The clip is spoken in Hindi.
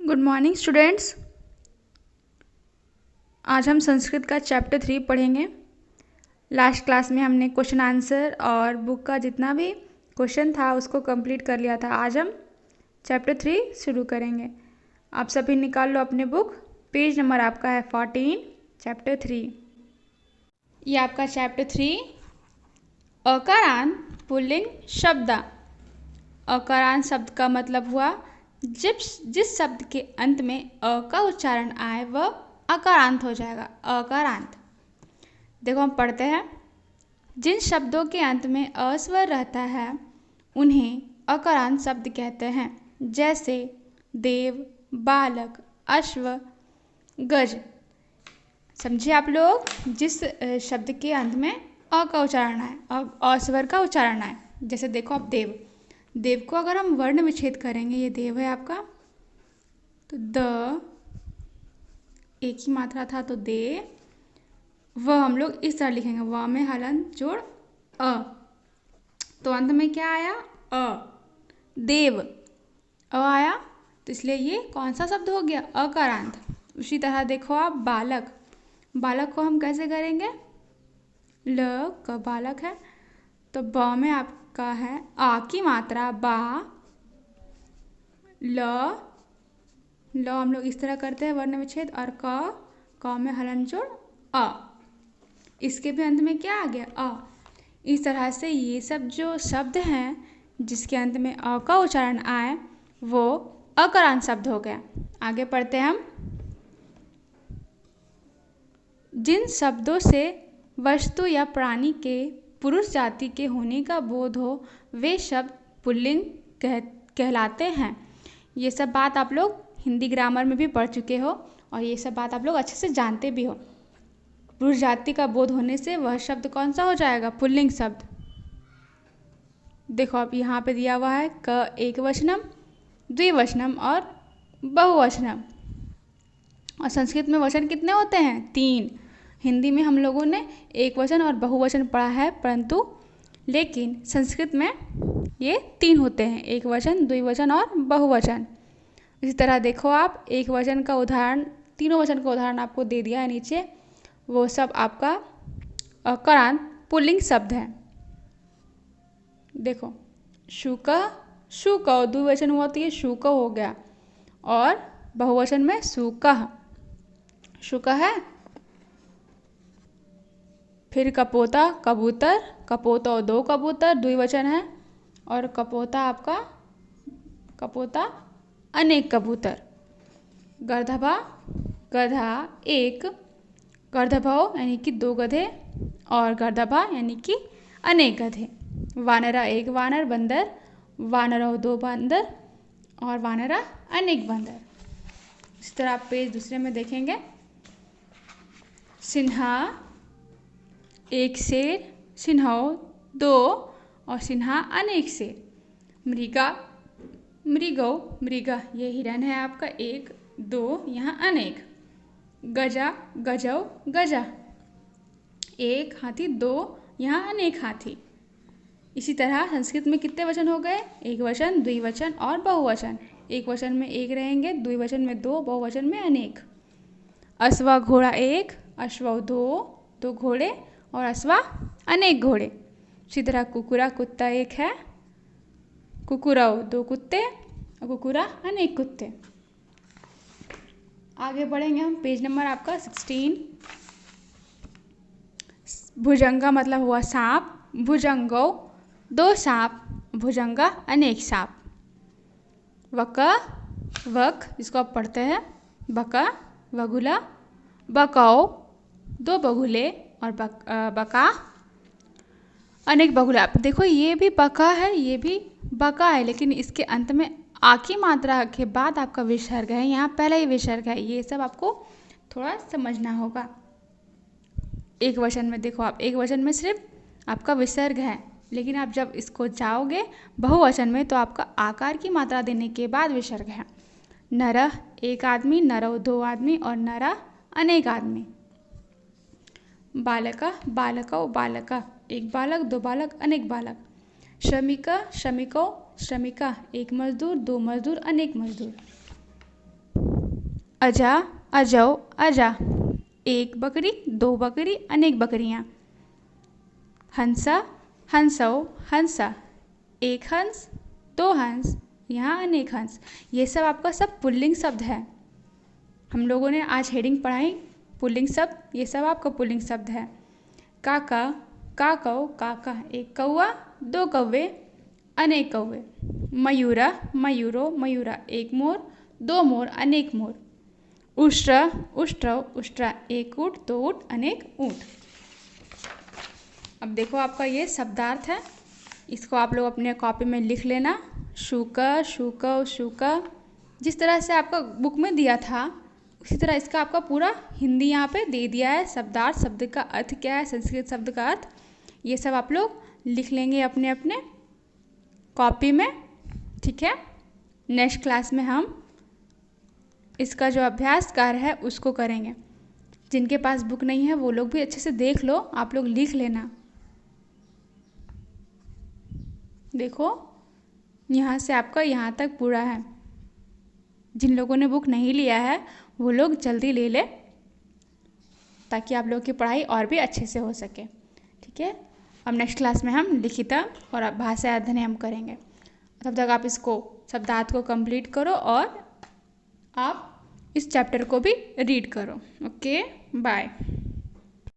Good morning students. आज हम संस्कृत का चैप्टर 3 पढ़ेंगे। लास्ट क्लास में हमने क्वेश्चन आंसर और बुक का जितना भी क्वेश्चन था उसको कंप्लीट कर लिया था। आज हम चैप्टर 3 शुरू करेंगे। आप सभी निकाल लो अपने बुक। पेज नंबर आपका है 14, चैप्टर 3। ये आपका चैप्टर 3 अकारांत पुल्लिंग शब्द। अकारांत शब्द का मतलब हुआ जिस शब्द के अंत में अ का उच्चारण आए वह अकारांत हो जाएगा। अकारांत। देखो हम पढ़ते हैं। जिन शब्दों के अंत में अ स्वर रहता है उन्हें अकारांत शब्द कहते हैं, जैसे देव, बालक, अश्व, गज। समझे आप लोग? जिस शब्द के अंत में अ का उच्चारण आए, अ स्वर का उच्चारण आए, जैसे देखो आप देव। देव को अगर हम वर्ण विच्छेद करेंगे, ये देव है आपका, तो द एक ही मात्रा था तो दे, वह हम लोग इस तरह लिखेंगे, व में हलंत जोड़ अ, तो अंत में क्या आया? अ। देव अ आया, तो इसलिए ये कौन सा शब्द हो गया? अकारांत। उसी तरह देखो आप बालक। बालक को हम कैसे करेंगे? ल का बालक है तो ब में आपका है आ की मात्रा बा। ल हम लोग इस तरह करते हैं वर्ण विच्छेद, और क में हलन जोड़ अ। इसके भी अंत में क्या आ गया? अ। इस तरह से ये सब जो शब्द हैं जिसके अंत में अ का उच्चारण आए वो अकारांत शब्द हो गया। आगे पढ़ते हैं हम। जिन शब्दों से वस्तु या प्राणी के पुरुष जाति के होने का बोध हो वे शब्द पुल्लिंग कहलाते हैं। ये सब बात आप लोग हिंदी ग्रामर में भी पढ़ चुके हो और ये सब बात आप लोग अच्छे से जानते भी हो। पुरुष जाति का बोध होने से वह शब्द कौन सा हो जाएगा? पुल्लिंग शब्द। देखो अब यहाँ पे दिया हुआ है क एक वचनम, द्विवचनम और बहुवचनम। और संस्कृत में वचन कितने होते हैं? 3। हिंदी में हम लोगों ने एक वचन और बहुवचन पढ़ा है, परंतु लेकिन संस्कृत में ये 3 होते हैं, एक वचन, द्विवचन और बहुवचन। इसी तरह देखो आप एक वचन का उदाहरण, तीनों वचन का उदाहरण आपको दे दिया है नीचे, वो सब आपका अकारांत पुल्लिंग शब्द है। देखो शुक, शुक द्विवचन हुआ तो ये शुक हो गया, और बहुवचन में सुकह, शुक है। फिर कपोता, कबूतर, कपोता 2 कबूतर द्विवचन है, और कपोता आपका कपोता अनेक कबूतर। गर्दभा, गधा 1, गर्दभव यानी कि 2 गधे, और गर्दभा यानी कि अनेक गधे। वानरा 1 वानर, बंदर, वानरव 2 बंदर, और वानरा अनेक बंदर। इस तरह आप पेज दूसरे में देखेंगे। सिन्हा 1 शेर, सिन्हाव 2, और सिन्हा अनेक शेर। मृगा, मृगव, मृगा ये हिरन है आपका 1 2, यहाँ अनेक। गजा, गजव, गजा 1 हाथी 2, यहाँ अनेक हाथी। इसी तरह संस्कृत में कितने वचन हो गए? एक वचन, द्विवचन और बहुवचन। एक वचन में 1 रहेंगे, द्विवचन में 2, बहुवचन में अनेक। अश्वा घोड़ा 1, अश्वव 2 घोड़े, और अश्वा अनेक घोड़े। इसी तरह कुकुरा कुत्ता 1 है, कुकुरव 2 कुत्ते, और कुकुरा अनेक कुत्ते। आगे बढ़ेंगे हम। पेज नंबर आपका 16। भुजंगा मतलब हुआ सांप, भुजंगो 2 सांप, भुजंगा अनेक सांप। वका, वक जिसको आप पढ़ते हैं, बका, बगुला, बकाओ 2 बगुले, और बका अनेक बगुला। देखो ये भी बका है, ये भी बका है, लेकिन इसके अंत में आ की मात्रा के बाद आपका विसर्ग है, यहाँ पहले ही विसर्ग है। ये सब आपको थोड़ा समझना होगा। एक वचन में देखो आप, एक वचन में सिर्फ आपका विसर्ग है, लेकिन आप जब इसको जाओगे बहुवचन में तो आपका आकार की मात्रा देने के बाद विसर्ग है। नरह 1 आदमी, नरव 2 आदमी, और नरा अनेक आदमी। बालका, बालकव, बालका 1 बालक, 2 बालक, अनेक बालक। श्रमिका, श्रमिको, श्रमिका 1 मजदूर, 2 मजदूर, अनेक मजदूर। अजा, अजौ, अजा। एक बकरी, दो बकरी, अनेक बकरियाँ। हंसा, हंसौ, हंसा। एक हंस, दो हंस, यहाँ अनेक हंस। ये सब आपका सब पुल्लिंग शब्द है। हम लोगों ने आज हेडिंग पढ़ाई पुल्लिंग शब्द, ये सब आपका पुल्लिंग शब्द है। काका, काकौ, काका। एक कौआ, दो कौवे, अनेक कौवे। मयूरा, मयूरो, मयूरा। एक मोर, दो मोर, अनेक मोर। उष्ट्र, उष्ट्रौ, उष्ट्रा। एक ऊँट, दो ऊँट, अनेक ऊँट। अब देखो आपका ये शब्दार्थ है, इसको आप लोग अपने कॉपी में लिख लेना। शुक, शुकौ, शुका। जिस तरह से आपका बुक में दिया था उसी तरह इसका आपका पूरा हिंदी यहाँ पे दे दिया है। शब्दार्थ, शब्द का अर्थ क्या है, संस्कृत शब्द का अर्थ, ये सब आप लोग लिख लेंगे अपने अपने कॉपी में। ठीक है, नेक्स्ट क्लास में हम इसका जो अभ्यास कार्य है उसको करेंगे। जिनके पास बुक नहीं है वो लोग भी अच्छे से देख लो, आप लोग लिख लेना। देखो यहाँ से आपका यहाँ तक पूरा है। जिन लोगों ने बुक नहीं लिया है वो लोग जल्दी ले ले, ताकि आप लोगों की पढ़ाई और भी अच्छे से हो सके। ठीक है, अब नेक्स्ट क्लास में हम लिखिता और भाषा अध्ययन करेंगे। तब तक आप इसको शब्दार्थ को कंप्लीट करो और आप इस चैप्टर को भी रीड करो। Okay, bye.